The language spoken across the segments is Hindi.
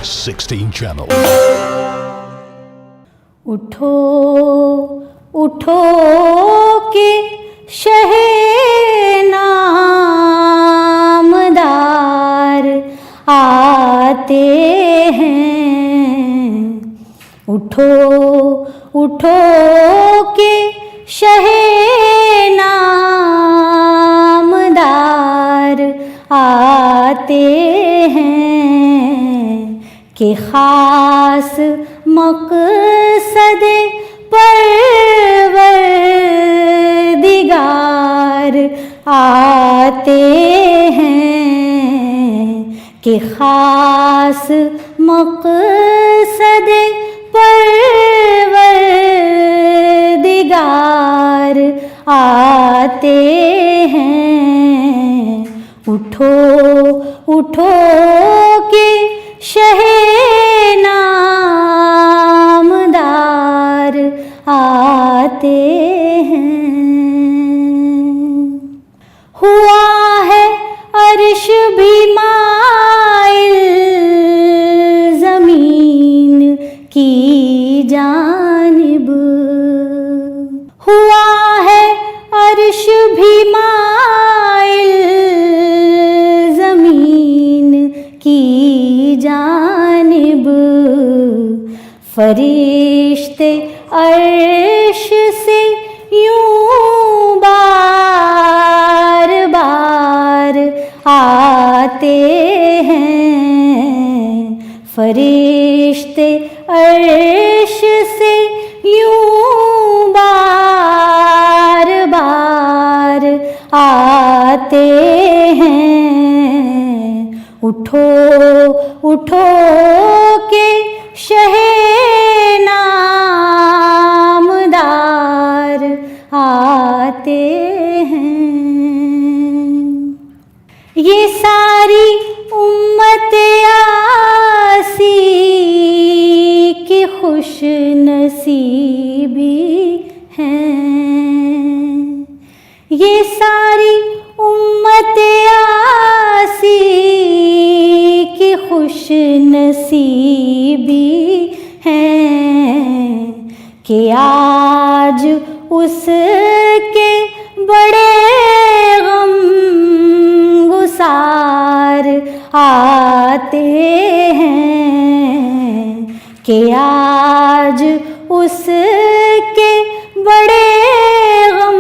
16 channel. उठो उठो के शहे नामदार आते हैं। उठो उठो के शहे नामदार आते हैं कि खास मकसद परवरदिगार आते हैं कि खास मकसद परवरदिगार आते हैं। उठो उठो के शहे नामदार आते हैं। हुआ है अर्श भी माइल ज़मीन की जानिब। हुआ है अर्श भी माइल ज़मीन की जानिब। फरिश्ते अर्श से यूं बार बार आते हैं। फरिश्ते अर्श से यूं बार बार आते हैं। उठो उठो के शहे नामदार आते हैं। ये सारी उम्मत आसी की खुश नसीबी हैं। ये सारी उम्मत आसी की खुश नसीबी हैं कि आज उसके बड़े गम गुसार आते हैं। कि आज उसके बड़े गम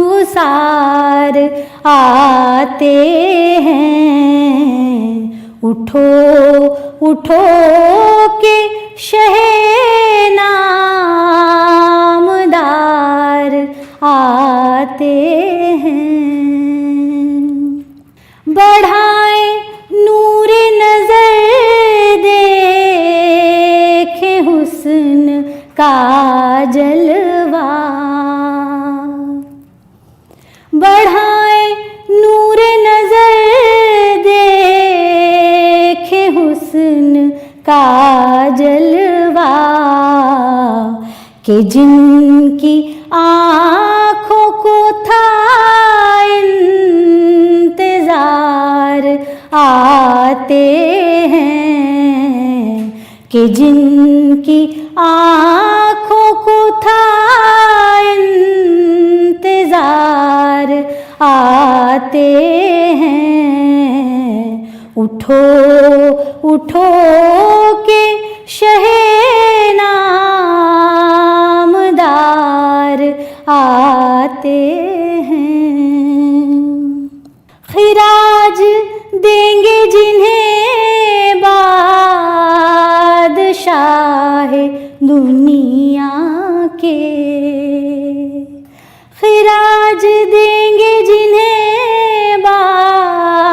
गुसार आते हैं। उठो उठो के शहे नामदार आते हैं। बढ़ाए नूर नजर देखे हुस्न का जलवा। बढ़ाए नूर नजर देखे हुस्न का जलवा कि जिनकी आँखों को था इंतजार आते हैं। कि जिनकी आँखों को था इंतजार आते हैं। उठो उठो के शहे नामदार आते हैं। खिराज देंगे जिन्हें बादशाह दुनिया के। खिराज देंगे जिन्हें बादशाह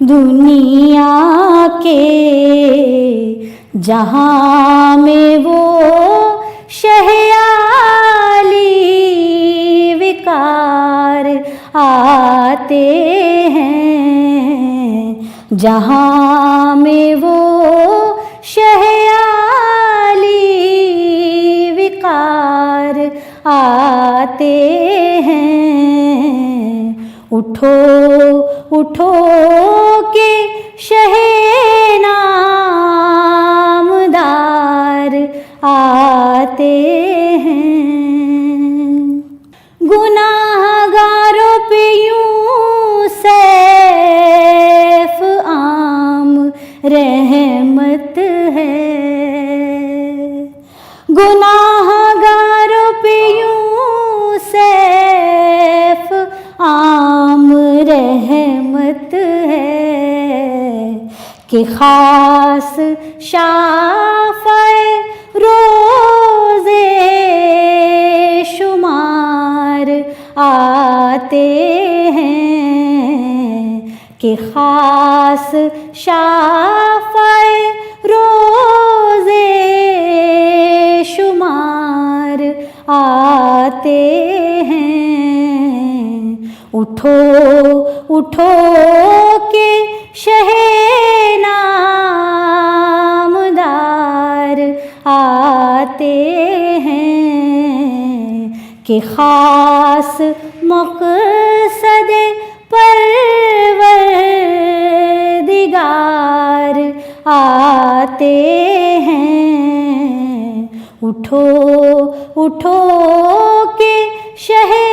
दुनिया के। जहाँ में वो शहयाली विकार आते हैं। जहाँ में वो शहयाली विकार आते हैं। उठो उठो के शहे नामदार आते हैं। गुनाहगारों पे यूं सैफ आम रहमत है, गुनाहगारों पे यूं सैफ आम रहमत है कि खास शाफ़े रोज़े शुमार आते हैं, कि खास शाफ़े रोज़े शुमार आते हैं। उठो उठो के शहे नामदार आते हैं, कि खास मक़सद परवरदिगार आते हैं। उठो उठो के शहे